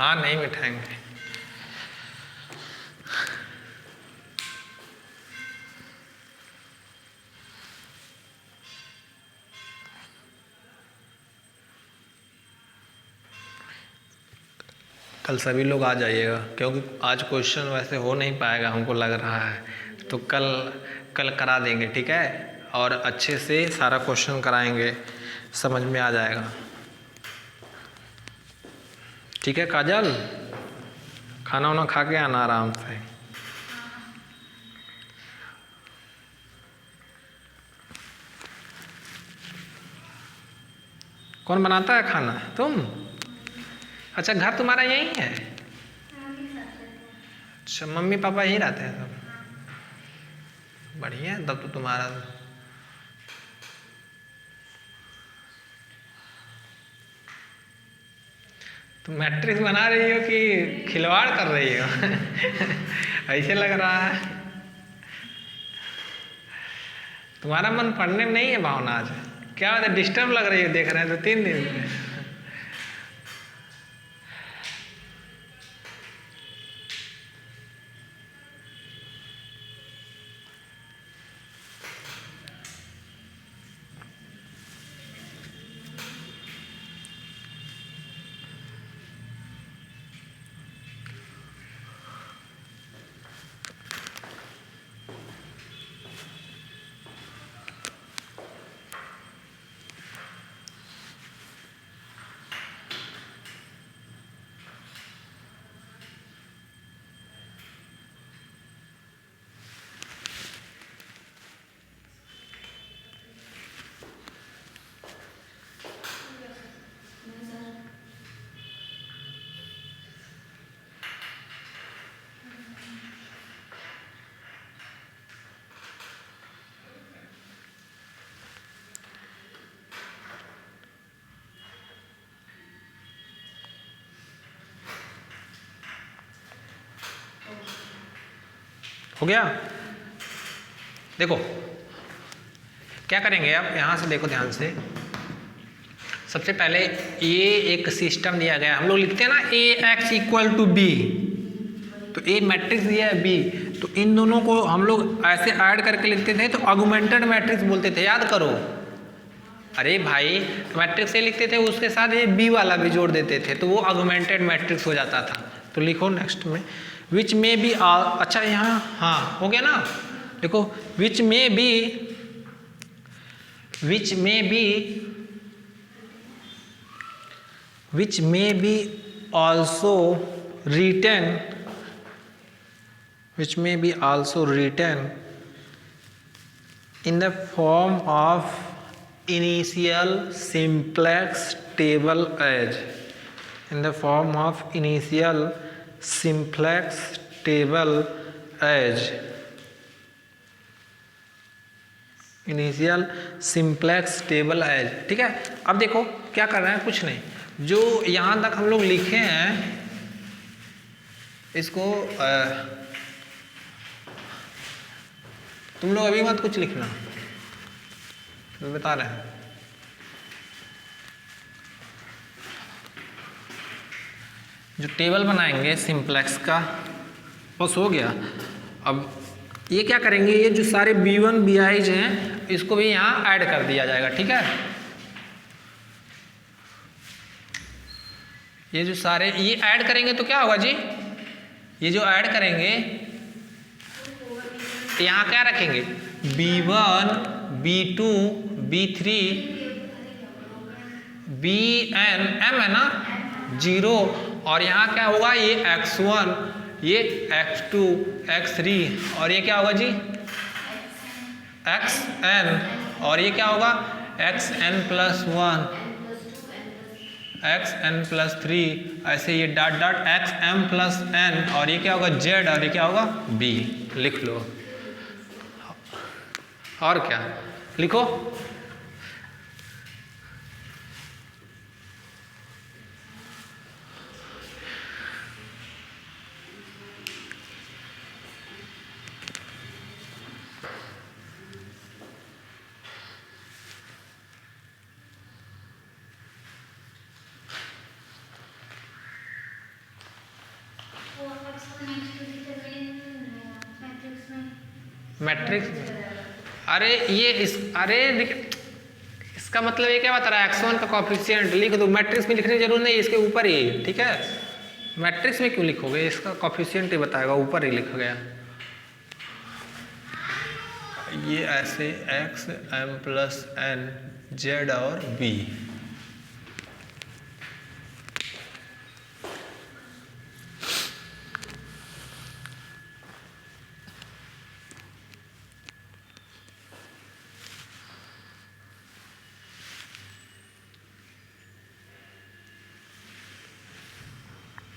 हाँ नहीं बिठाएंगे। कल सभी लोग आ जाइएगा, क्योंकि आज क्वेश्चन वैसे हो नहीं पाएगा हमको लग रहा है, तो कल कल करा देंगे, ठीक है। और अच्छे से सारा क्वेश्चन कराएंगे, समझ में आ जाएगा, ठीक है। काजल, खाना वाना खा के आना आराम से। कौन बनाता है खाना? तुम? अच्छा, घर तुम्हारा यहीं है? अच्छा, मम्मी पापा यहीं रहते हैं सब? बढ़िया है तब तो तुम्हारा। तुम मैट्रिक्स बना रही हो कि खिलवाड़ कर रही हो? ऐसे लग रहा है तुम्हारा मन पढ़ने में नहीं है भावना आज। क्या बात है, डिस्टर्ब लग रही है, देख रहे हैं तो 3 दिन से। हो गया? देखो क्या करेंगे आप, यहाँ से देखो ध्यान से। सबसे पहले ये एक सिस्टम दिया गया, हम लोग लिखते हैं ना ए एक्स इक्वल टू बी, तो ए मैट्रिक्स दिया है बी, तो इन दोनों को हम लोग ऐसे ऐड करके लिखते थे, तो ऑगमेंटेड मैट्रिक्स बोलते थे, याद करो। अरे भाई, मैट्रिक्स ए लिखते थे, उसके साथ ये बी वाला भी जोड़ देते थे, तो वो ऑगमेंटेड मैट्रिक्स हो जाता था। तो लिखो नेक्स्ट में, विच में बी, अच्छा यहाँ हाँ हो गया ना। देखो विच में B also written in the form of initial simplex table as, in the form of initial simplex table as, initial simplex table as, ठीक है। अब देखो क्या कर रहे हैं, कुछ नहीं, जो यहाँ तक हम लोग लिखे हैं इसको तुम लोग अभी मत कुछ लिखना, तो बता रहे हैं। जो टेबल बनाएंगे सिंप्लेक्स का, बस हो गया। अब ये क्या करेंगे, ये जो सारे B1 BIs हैं इसको भी यहाँ ऐड कर दिया जाएगा, ठीक है। ये जो सारे ये ऐड करेंगे तो क्या होगा जी, ये जो ऐड करेंगे यहाँ क्या रखेंगे, B1 B2 B3 Bn m है ना 0, और यहाँ क्या होगा, ये x1 ये x2 x3 और ये क्या होगा जी xn, और ये क्या होगा xn + 1 xn + 3, ऐसे ये डॉट डॉट xm + n, और ये क्या होगा z, और ये क्या होगा b। लिख लो, और क्या लिखो, मैट्रिक्स, अरे ये अरे इसका मतलब ये क्या बता रहा है, x1 का कॉफिशिएंट लिख दो, मैट्रिक्स में लिखने की जरूरत नहीं, इसके ऊपर ही, ठीक है। मैट्रिक्स में क्यों लिखोगे, इसका कॉफिशिएंट ही बताएगा, ऊपर ही लिखा गया। ये ऐसे x m plus n z और b,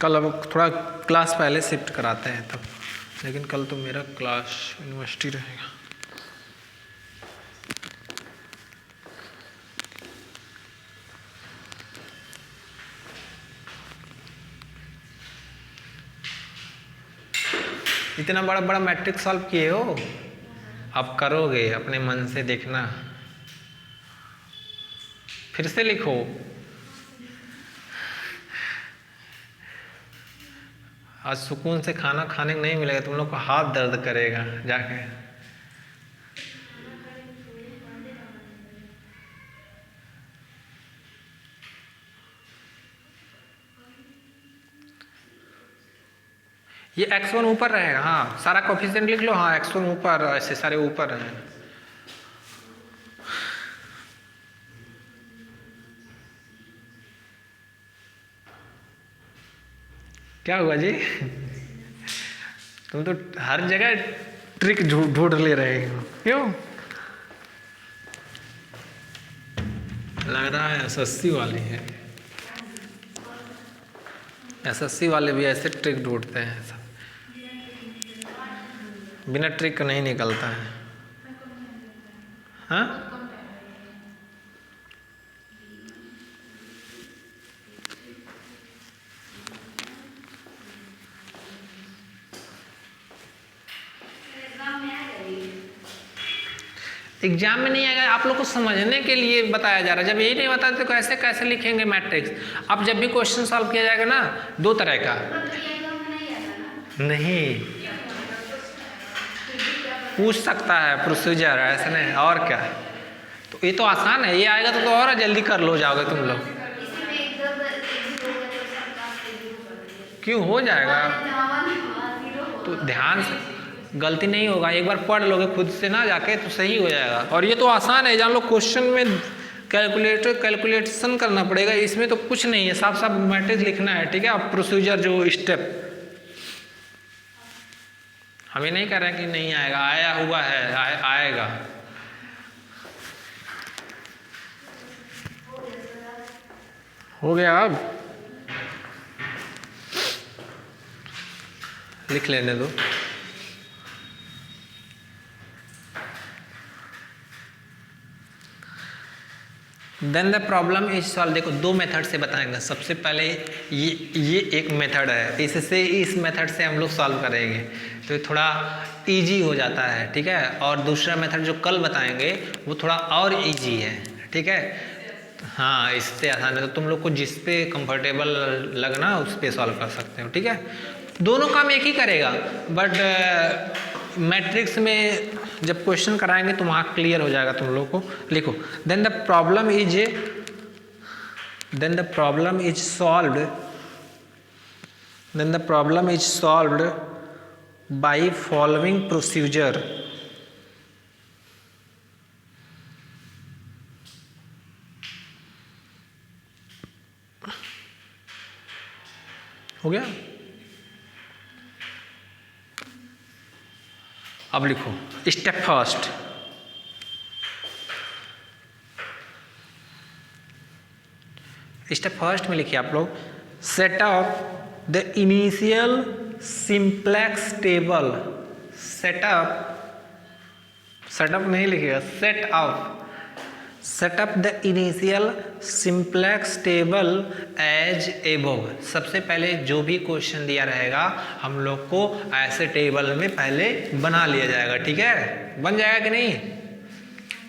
कल अब थोड़ा क्लास पहले शिफ्ट कराते हैं तब, लेकिन कल तो मेरा क्लास यूनिवर्सिटी रहेगा। इतना बड़ा बड़ा मैट्रिक्स सॉल्व किए हो, अब करोगे अपने मन से, देखना फिर से लिखो। आज सुकून से खाना खाने को नहीं मिलेगा, तुम लोग को हाथ दर्द करेगा जाके। ये x1 ऊपर रहेगा, हाँ सारा कोफिशिएंट लिख लो, हाँ x1 ऊपर, ऐसे सारे ऊपर हैं। क्या हुआ जी? तुम तो हर जगह ट्रिक ढूंढ ले रहे हो, क्यों? लग रहा है एसएससी वाले हैं, एसएससी वाले भी ऐसे ट्रिक ढूंढते हैं, सब बिना ट्रिक नहीं निकलता है। हाँ एग्जाम में नहीं आएगा, आप लोग को समझने के लिए बताया जा रहा है। जब यही नहीं बताते तो कैसे कैसे लिखेंगे मैट्रिक्स। अब जब भी क्वेश्चन सॉल्व किया जाएगा ना, दो तरह का, नहीं पूछ सकता है प्रोसीजर, ऐसे नहीं, और क्या। तो ये तो आसान है, ये आएगा तो और जल्दी कर लो जाओगे तुम लोग। क्यों हो जाएगा, तो ध्यान से, गलती नहीं होगा, एक बार पढ़ लोगे खुद से ना जाके तो सही हो जाएगा। और ये तो आसान है, जान लो क्वेश्चन में कैलकुलेशन करना पड़ेगा, इसमें तो कुछ नहीं है, साफ साफ मैट्रिक्स लिखना है, ठीक है। अब प्रोसीजर जो स्टेप, हमें नहीं कह रहे हैं कि नहीं आएगा, आया हुआ है, आएगा। हो गया, अब लिख लेने दो। Then the problem is solve. देखो दो मेथड से बताएंगे। सबसे पहले ये एक मेथड है, इससे इस मेथड से हम लोग सॉल्व करेंगे तो थोड़ा इजी हो जाता है, ठीक है। और दूसरा मेथड जो कल बताएंगे वो थोड़ा और इजी है, ठीक है। हाँ इससे आसान है, तो तुम लोग को जिस पे कंफर्टेबल लगना उस पे सॉल्व कर सकते हो, ठीक है। दोनों काम एक ही करेगा, बट मैट्रिक्स में जब क्वेश्चन कराएंगे तो वहाँ क्लियर हो जाएगा तुम लोग को। लिखो then the problem is solved by following procedure. हो गया। अब लिखो स्टेप फर्स्ट। स्टेप फर्स्ट में लिखिए आप लोग, set up the initial simplex table. Setup नहीं लिखिएगा, set up the initial simplex table as above. सबसे पहले जो भी क्वेश्चन दिया रहेगा हम लोग को ऐसे टेबल में पहले बना लिया जाएगा, ठीक है। बन जाएगा कि नहीं।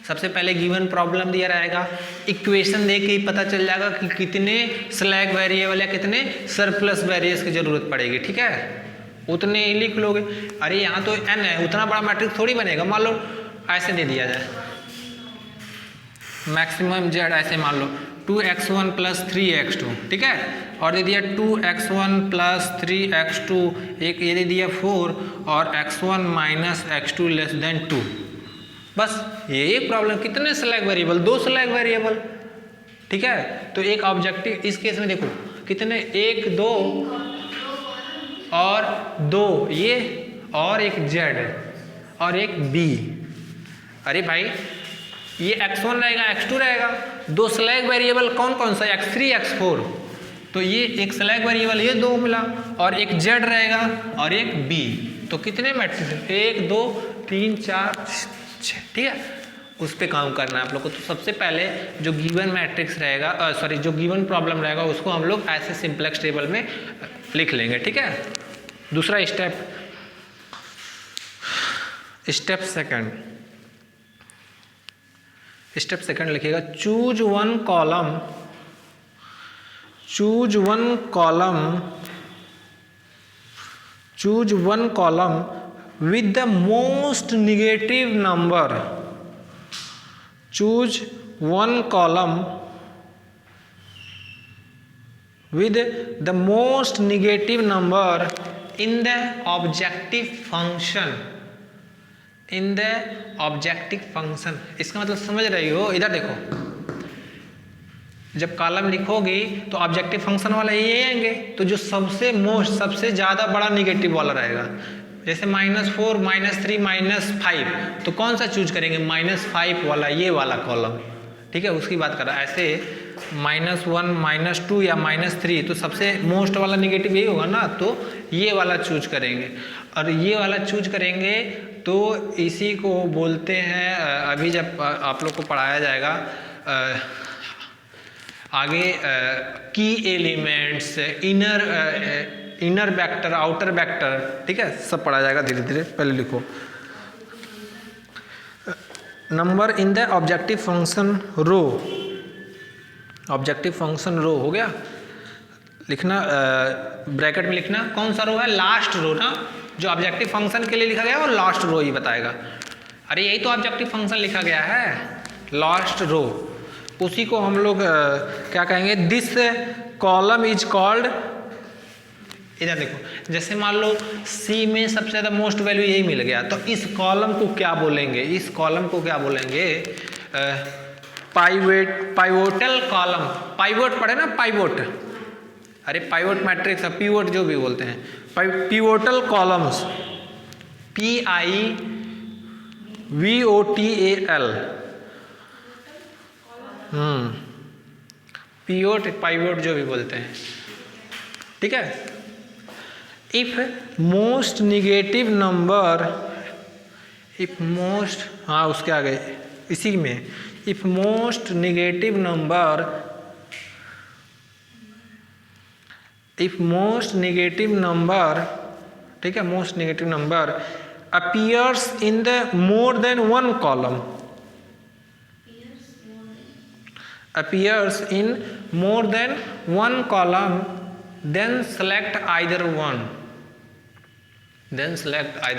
सबसे पहले गिवन प्रॉब्लम दिया रहेगा, इक्वेशन देख के ही पता चल जाएगा कि कितने स्लैक वेरिएबल या कितने सरप्लस वेरिएबल्स की जरूरत पड़ेगी, ठीक है। उतने ही लिख लोगे। अरे यहाँ तो n है, उतना बड़ा मैट्रिक्स थोड़ी बनेगा। मान लो ऐसे दे दिया जाए, मैक्सिमम z ऐसे मान लो 2x1 प्लस 3x2, ठीक है, और दे दिया 2x1 प्लस 3x2, एक ये दे दिया 4 और x1 minus x2 less than 2। बस ये एक प्रॉब्लम। कितने स्लैग वेरिएबल? 2 स्लैग वेरिएबल, ठीक है। तो एक ऑब्जेक्टिव इस केस में देखो कितने, 1 2 और 2 ये, और एक z और एक b। अरे भाई ये x1 रहेगा x2 रहेगा, 2 स्लैग वेरिएबल कौन कौन सा, x3 x4, तो ये एक स्लैग वेरिएबल ये 2 मिला, और एक z रहेगा और एक b। तो कितने मैट्रिक्स, 1 2 3 4 6, ठीक है। उस पे काम करना है आप लोग को। तो सबसे पहले जो गिवन मैट्रिक्स रहेगा, सॉरी जो गिवन प्रॉब्लम रहेगा उसको हम लोग ऐसे सिंपलेक्स टेबल में लिख लेंगे, ठीक है। दूसरा स्टेप सेकंड लिखिएगा, choose one column with the most negative number, choose one column with the most negative number in the objective function, इसका मतलब समझ रही हो? इधर देखो, जब कॉलम लिखोगे तो ऑब्जेक्टिव फंक्शन वाला ये आएंगे, तो जो सबसे ज़्यादा बड़ा निगेटिव वाला रहेगा, जैसे -4 -3 -5, तो कौन सा चूज करेंगे? -5 वाला, ये वाला कॉलम, ठीक है, उसकी बात कर रहा है। ऐसे -1 -2 या -3, तो सबसे मोस्ट वाला निगेटिव यही होगा ना, तो ये वाला चूज करेंगे। और ये वाला चूज करेंगे तो इसी को बोलते हैं, अभी जब आप लोग को पढ़ाया जाएगा आगे, key elements, inner vector, outer vector, ठीक है, सब पढ़ा जाएगा धीरे धीरे। पहले लिखो number in the objective function row, हो गया। लिखना ब्रैकेट में लिखना कौन सा रो है, लास्ट रो ना, जो ऑब्जेक्टिव फंक्शन के लिए लिखा गया है वो लास्ट रो ही बताएगा। अरे यही तो ऑब्जेक्टिव फंक्शन लिखा गया है, लास्ट रो, उसी को हम लोग क्या कहेंगे, दिस कॉलम इज कॉल्ड। इधर देखो, जैसे मान लो C में सबसे ज़्यादा मोस्ट वैल्यू यही मिल गया, तो इस कॉलम को क्या बोलेंगे, पाइवोटल कॉलम। पाइवोट पढ़े ना, पाइवोट, अरे पाइवोट मैट्रिक्स, पिवोट जो भी बोलते हैं, पिवोटल कॉलम्स, PIVOTAL, पाइवोट जो भी बोलते हैं, ठीक है। इफ मोस्ट निगेटिव नंबर, उसके आगे इसी में, इफ मोस्ट निगेटिव नंबर ठीक है, most negative number appears in the more than one column, then select either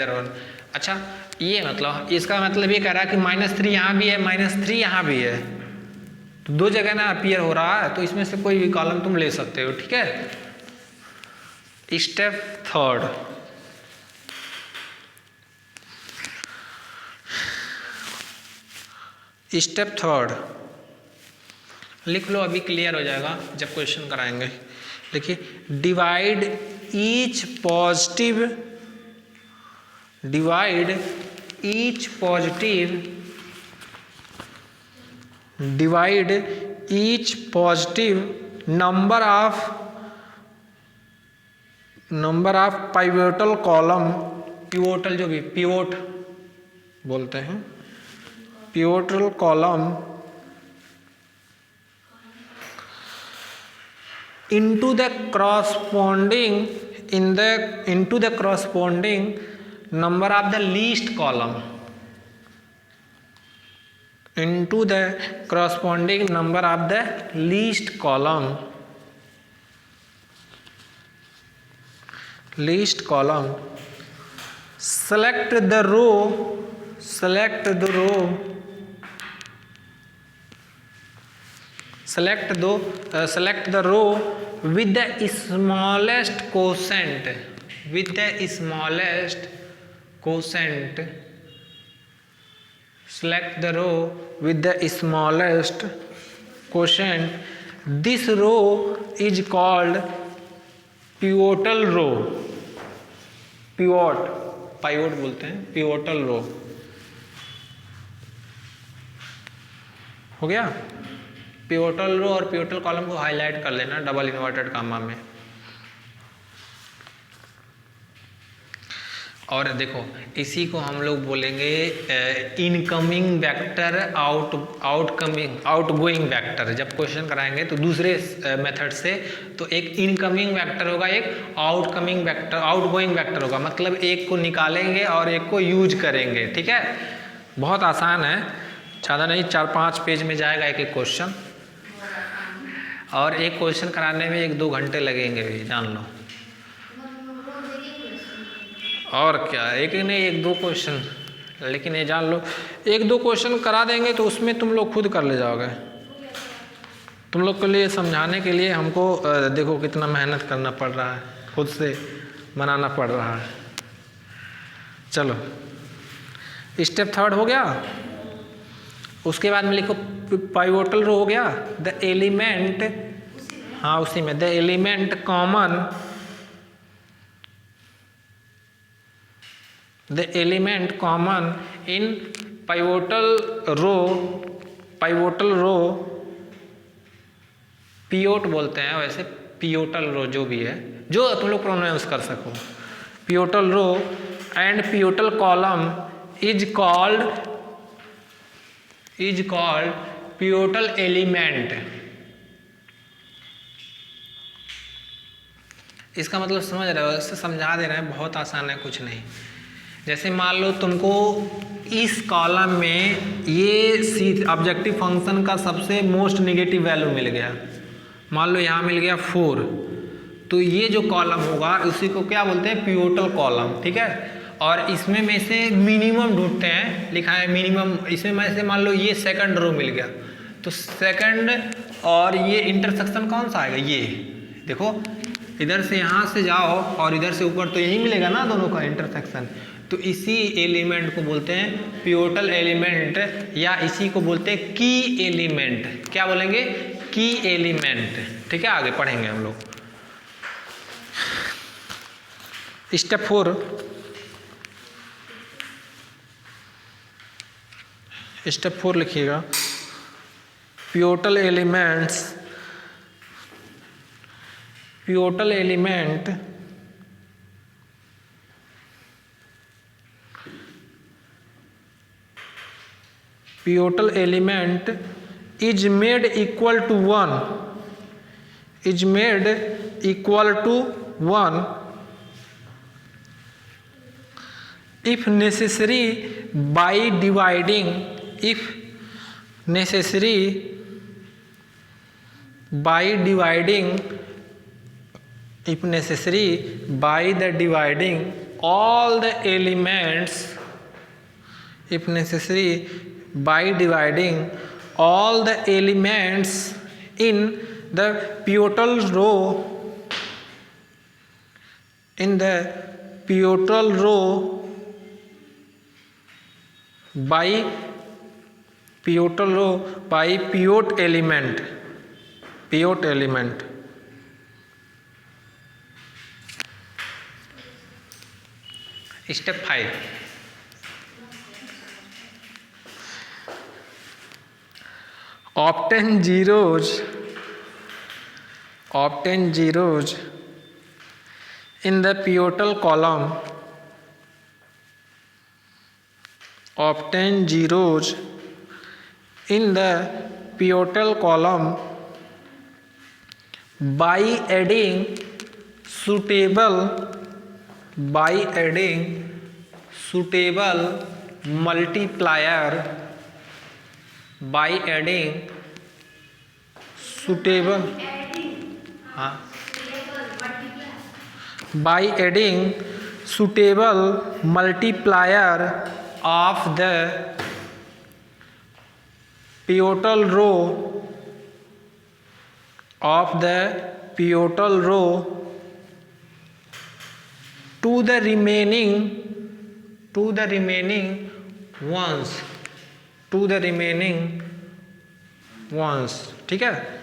one, अच्छा ये मतलब, इसका मतलब ये कह रहा है कि -3 यहाँ भी है, -3 यहाँ भी है, तो 2 जगह ना अपीयर हो रहा है, तो इसमें से कोई भी कॉलम तुम ले सकते हो, ठीक है। स्टेप थर्ड लिख लो, अभी क्लियर हो जाएगा जब क्वेश्चन कराएंगे। देखिए, divide each positive number of pivotal column, pivotal जो भी पिवोट बोलते हैं, pivotal column into the corresponding number of the least column, least column, select the row, select the row, select the row with the smallest quotient, with the smallest quotient, select the row with the smallest quotient. This row is called pivotal row, pivot, pivot बोलते हैं, pivotal रो। हो गया। Pivotal रो और pivotal column को highlight कर लेना double inverted comma में। और देखो इसी को हम लोग बोलेंगे इनकमिंग वेक्टर, आउटगोइंग वेक्टर। जब क्वेश्चन कराएंगे तो दूसरे मेथड से, तो एक इनकमिंग वेक्टर होगा, एक आउटकमिंग वेक्टर, आउटगोइंग वेक्टर होगा। मतलब एक को निकालेंगे और एक को यूज करेंगे। ठीक है, बहुत आसान है, ज़्यादा नहीं, 4-5 पेज में जाएगा एक एक क्वेश्चन। और एक क्वेश्चन कराने में 1-2 घंटे लगेंगे भी, जान लो। और क्या, एक नहीं 1-2 क्वेश्चन, लेकिन ये जान लो 1-2 क्वेश्चन करा देंगे तो उसमें तुम लोग खुद कर ले जाओगे। तुम लोग के लिए समझाने के लिए हमको देखो कितना मेहनत करना पड़ रहा है, खुद से बनाना पड़ रहा है। चलो स्टेप 3 हो गया। उसके बाद में लिखो पाइवोटल रो हो गया। द एलिमेंट, हाँ उसी में, the element common, the element common in pivotal row, pivotal row, pivot बोलते हैं वैसे, pivotal row जो भी है, जो तुम लोग प्रोनाउंस कर सको। pivotal row and pivotal column is called pivotal element। इसका मतलब समझ रहे हो, इससे समझा दे रहे हैं, बहुत आसान है, कुछ नहीं। जैसे मान लो तुमको इस कॉलम में ये ऑब्जेक्टिव फंक्शन का सबसे मोस्ट नेगेटिव वैल्यू मिल गया, मान लो यहाँ मिल गया 4, तो ये जो कॉलम होगा उसी को क्या बोलते हैं, पिवोटल कॉलम। ठीक है, और इसमें में से मिनिमम ढूंढते हैं, लिखा है मिनिमम। इसमें में से मान लो ये सेकंड रो मिल गया, तो सेकंड और ये इंटरसेक्शन कौन सा आएगा, ये देखो, इधर से यहाँ से जाओ और इधर से ऊपर, तो यही मिलेगा ना दोनों का इंटरसेक्शन। तो इसी एलिमेंट को बोलते हैं पिवोटल एलिमेंट, या इसी को बोलते हैं की एलिमेंट। क्या बोलेंगे, की एलिमेंट। ठीक है, आगे पढ़ेंगे हम लोग। स्टेप 4, स्टेप 4 लिखिएगा। Pivotal elements, pivotal element pivotal element is made equal to 1, is made equal to 1 if necessary by dividing, if necessary by dividing, if necessary by the dividing all the elements, if necessary by dividing all the elements in the pivotal row, in the pivotal row by pivotal row by pivot element, pivot element। Step 5, obtain zeros, obtain zeros in the pivotal column, obtain zeros in the pivotal column by adding suitable, by adding suitable multiplier, by adding suitable, हाँ, by adding suitable multiplier of the pivotal row to the remaining ones, ठीक है।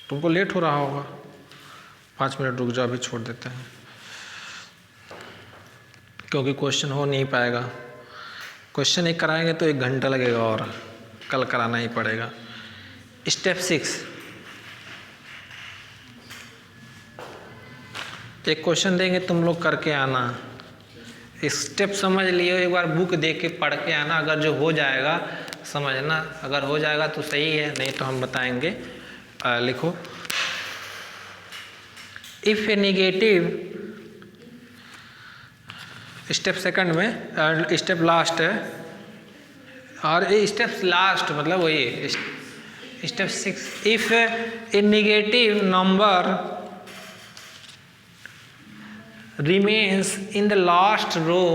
तुमको late हो रहा होगा, 5 minute रुक जाओ, अभी छोड़ देते हैं क्योंकि क्वेश्चन हो नहीं पाएगा। क्वेश्चन एक कराएंगे तो 1 घंटा लगेगा और कल कराना ही पड़ेगा। स्टेप 6, एक क्वेश्चन देंगे, तुम लोग करके आना। स्टेप समझ लियो, एक बार बुक देख के पढ़ के आना। अगर जो हो जाएगा समझना, अगर हो जाएगा तो सही है, नहीं तो हम बताएंगे। लिखो, if A negative, step second में, स्टेप लास्ट है और स्टेप लास्ट मतलब वही step 6। If A negative number remains in the last row,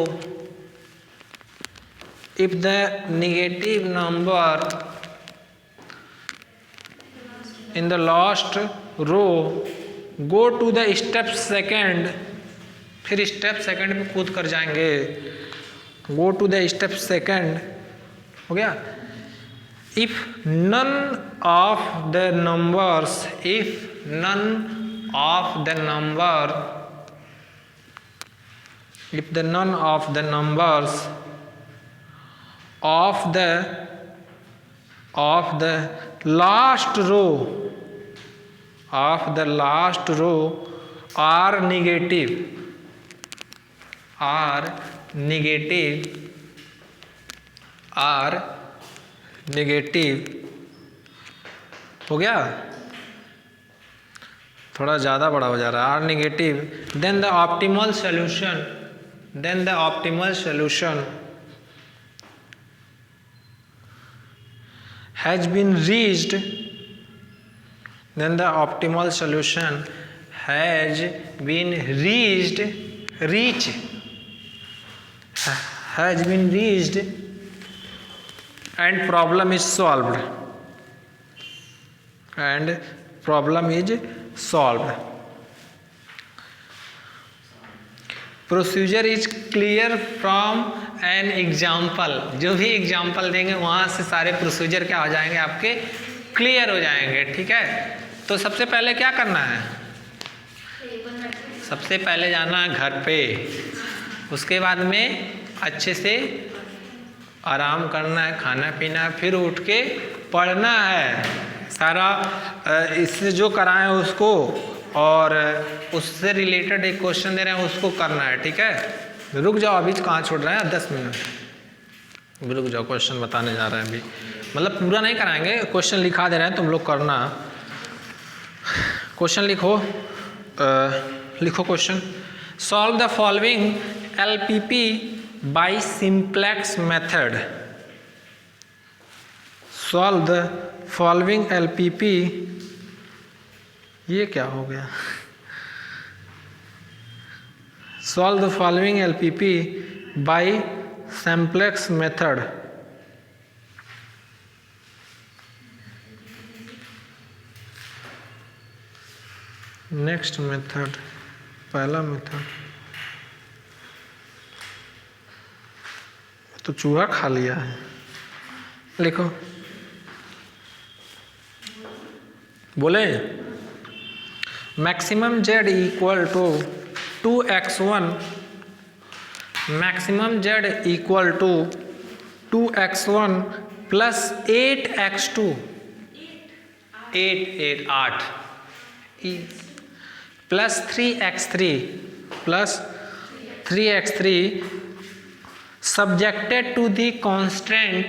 if the negative number in the last row go to the step second, फिर step second में कूद कर जाएंगे। go to the step second, हो गया। if none of the numbers of the last row are negative, हो गया। थोड़ा ज़्यादा बड़ा हो जा रहा है। Are negative, then the optimal solution has been reached, then the optimal solution has been reached and problem is solved, procedure is clear from an example. जो भी एग्जाम्पल देंगे वहाँ से सारे प्रोसीजर क्या हो जाएंगे, आपके क्लियर हो जाएंगे, ठीक है। तो सबसे पहले क्या करना है, सबसे पहले जाना है घर पे, उसके बाद में अच्छे से आराम करना है, खाना पीना है, फिर उठ के पढ़ना है सारा, इससे जो कराएं उसको, और उससे रिलेटेड एक क्वेश्चन दे रहे हैं उसको करना है, ठीक है। रुक जाओ, अभी कहाँ छोड़ रहे हैं, 10 मिनट रुक जाओ, क्वेश्चन बताने जा रहे हैं अभी, मतलब पूरा नहीं कराएंगे, क्वेश्चन लिखा दे रहे हैं, तुम लोग करना। क्वेश्चन लिखो question, solve the following LPP by simplex method. Solve the following LPP, ये क्या हो गया, solve the following LPP by simplex method. Next method, पहला मेथड तो चूहा खा लिया है। लिखो, बोले maximum z equal to 2x1, maximum z equal to 2x1 plus 8x2, 8 plus 3x3 plus 3x3 subjected to the constraint,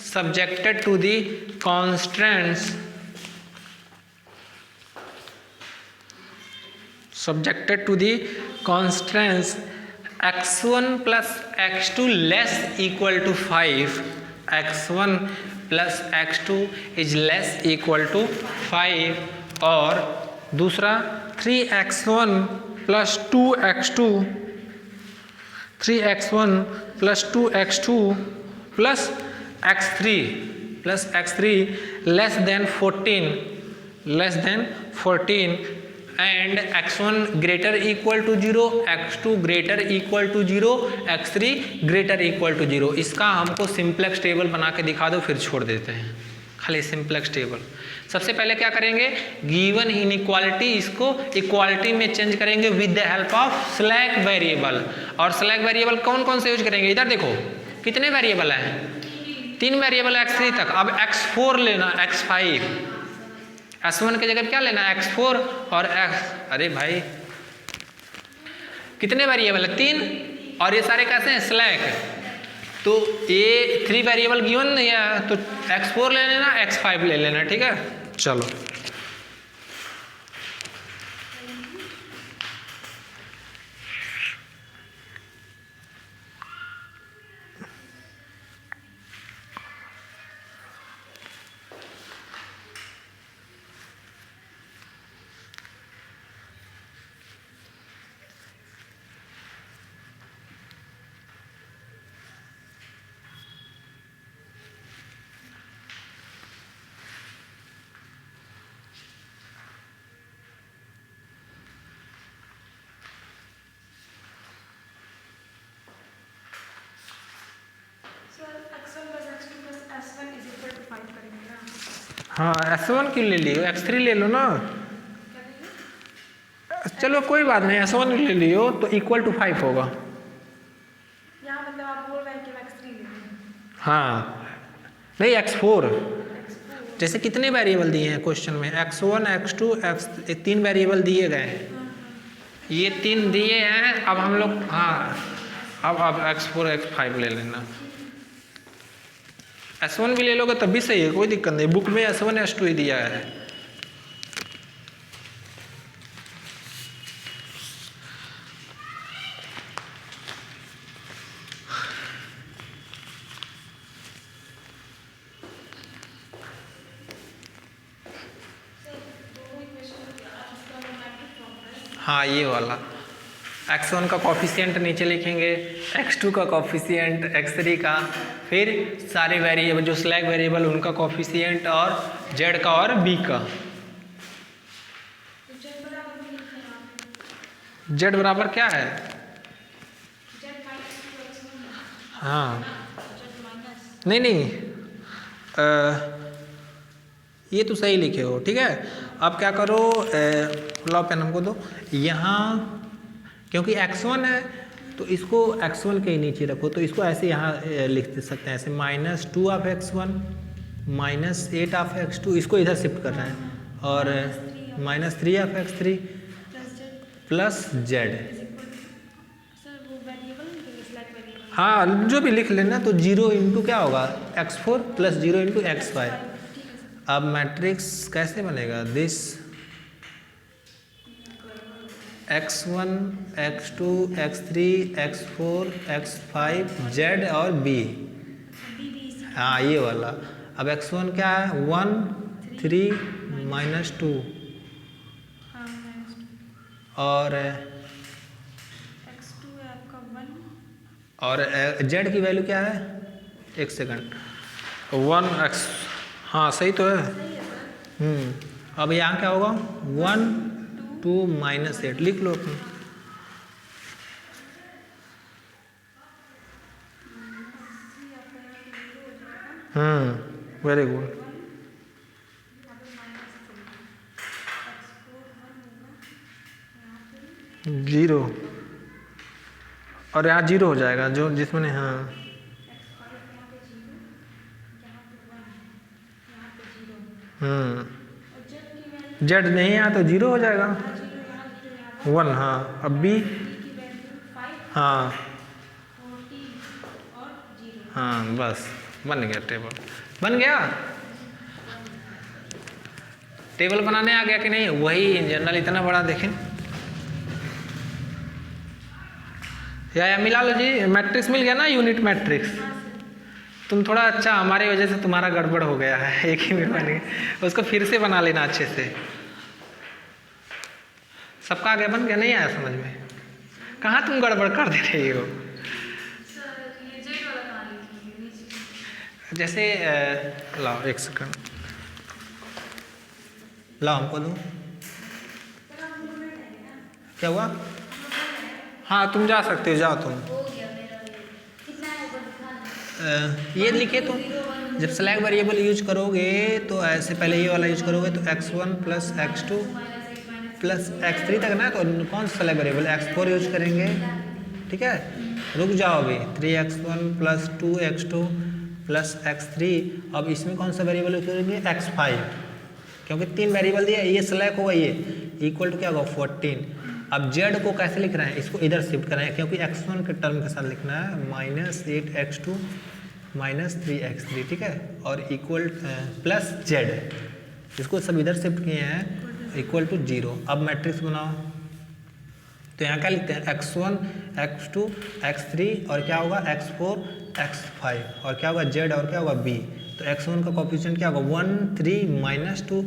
subjected to the constraints, subjected to the constraints x1 plus x2 less equal to 5, x1 plus x2 is less equal to 5, और दूसरा 3x1 plus 2x2 3x1 plus 2x2 plus x3 less than 14 and x1 greater equal to 0, x2 greater equal to 0, x3 greater equal to 0। इसका हमको simplex table बना के दिखा दो, फिर छोड़ देते हैं। खाली सिंपलेक्स टेबल। सबसे पहले क्या करेंगे, गिवन इनइक्वालिटी इसको इक्वालिटी में चेंज करेंगे with the help of slack variable. और स्लैक वेरिएबल कौन कौन से यूज करेंगे, इधर देखो कितने वेरिएबल हैं, 3 वेरिएबल x3 तक। अब x4 लेना, x5, s1 की जगह क्या लेना, x4 और x, अरे भाई कितने वेरिएबल है, 3, और ये सारे कैसे हैं, स्लैक। तो ये 3 वेरिएबल गिवन नहीं है, तो x4 ले लेना, x5 ले लेना, ठीक है। चलो हाँ, s1 क्यों ले लियो, x3 ले लो ना। चलो कोई बात नहीं, s1 ले लियो तो इक्वल टू 5 होगा। यहाँ मतलब आप बोल रहे हैं कि x3 ले लें। हाँ नहीं, x4। जैसे कितने वेरिएबल दिए हैं क्वेश्चन में, x1 x2 x, 3 वेरिएबल दिए गए हैं, ये 3 दिए हैं। अब हम लोग, हाँ अब x4 x5 ले लेना। s1 भी ले लोगे तब भी सही है, कोई दिक्कत नहीं, बुक में s1 s2 ही दिया है। हाँ ये वाला, x1 का कॉफिशिएंट नीचे लिखेंगे, x2 का कॉफिशिएंट, x3 का, फिर सारे वेरिएबल जो स्लैग वेरिएबल उनका कॉफिशिएंट, और z का और b का। z बराबर क्या है, हाँ नहीं ये तो सही लिखे हो, ठीक है। अब क्या करो, लाओ पेन हमको दो। यहाँ क्योंकि x1 है तो इसको x1 के नीचे रखो, तो इसको ऐसे यहाँ लिख सकते हैं ऐसे, -2 ऑफ x1 -8 ऑफ x2, इसको इधर शिफ्ट करना है, और -3 ऑफ x3 प्लस z। हाँ जो भी लिख लेना, तो 0 इंटू क्या होगा, x4 प्लस 0 इंटू x5। अब मैट्रिक्स कैसे बनेगा, this x1 x2 x3 x4 x5 z और b, हाँ ये वाला। अब x1 क्या है, 1 3 -2, और x2 है आपका 1, और z की वैल्यू क्या है, एक सेकंड, 1x, हाँ सही तो है। अब यहाँ क्या होगा, 1 2 -8 लिख लो अपने। Very good. जीरो, और यहाँ 0 हो जाएगा जो जिसमें, हाँ जेड नहीं यहाँ तो 0 हो जाएगा, 1, हाँ। अब बी, हाँ हाँ बस बन गया, टेबल बन गया। टेबल बनाने आ गया कि नहीं, वही इन जनरल इतना बड़ा देखें, या मिला लो जी, मैट्रिक्स मिल गया ना, यूनिट मैट्रिक्स। तुम थोड़ा अच्छा, हमारी वजह से तुम्हारा गड़बड़ हो गया है एक ही में बने, उसको फिर से बना लेना अच्छे से। सबका आगे बन गया? नहीं आया समझ में? कहाँ तुम गड़बड़ कर दे रही हो? जैसे लाओ एक सेकंड, लाओ हमको दो। क्या हुआ? हाँ तुम जा सकते हो, जाओ तुम। ये लिखे तुम, जब स्लैग वेरिएबल यूज करोगे तो ऐसे पहले ये वाला यूज करोगे तो x1 plus x2 plus x3 तक ना, तो कौन सा स्लैग वेरिएबल? x4 यूज करेंगे, ठीक है। रुक जाओ अभी, 3x1 plus 2x2 plus x3। अब इसमें कौन सा वेरिएबल यूज करेंगे? x5, क्योंकि 3 वेरिएबल दिया, ये स्लैग होगा, ये इक्वल टू क्या होगा? 14। अब z को कैसे लिख रहे हैं? इसको इधर शिफ्ट करना है, क्योंकि x1 के टर्म के साथ लिखना है -8x2 -3x3, ठीक है, और इक्वल प्लस z, इसको सब इधर शिफ्ट किए हैं, इक्वल टू 0। अब मैट्रिक्स बनाओ, तो यहाँ क्या लिखते हैं? x1 x2 x3 और क्या होगा? x4 x5 और क्या होगा? z और क्या होगा? b। तो x1 का कोएफिशिएंट क्या होगा? 1 3 -2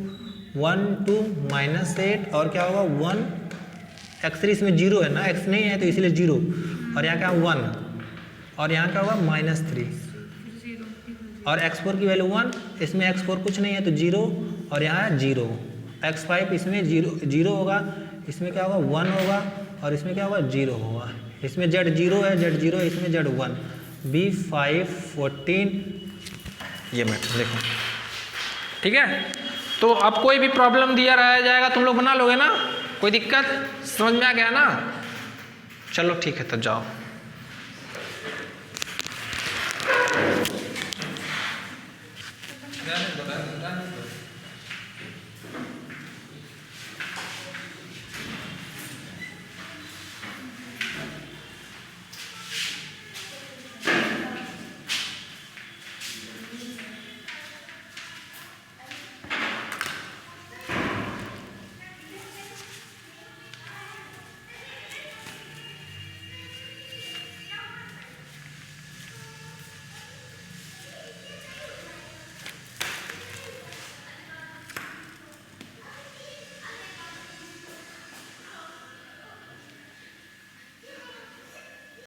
1 2 -8 और क्या होगा? 1। x3 इसमें 0 है ना, x नहीं है तो इसलिए 0, और यहाँ क्या 1 और यहाँ क्या होगा? -3 और x4 की वैल्यू 1, इसमें x4 कुछ नहीं है तो 0 और यहाँ 0। x5 इसमें 0 होगा, इसमें क्या होगा? 1 होगा और इसमें क्या होगा? 0 होगा। इसमें z 0 है, z 0 है, इसमें z 1। b5 14, ये मैटर देखो, ठीक है। तो अब कोई भी प्रॉब्लम दिया रह जाएगा, तुम लोग बना लोगे ना? कोई दिक्कत? समझ में आ गया ना? चलो ठीक है, तो जाओ।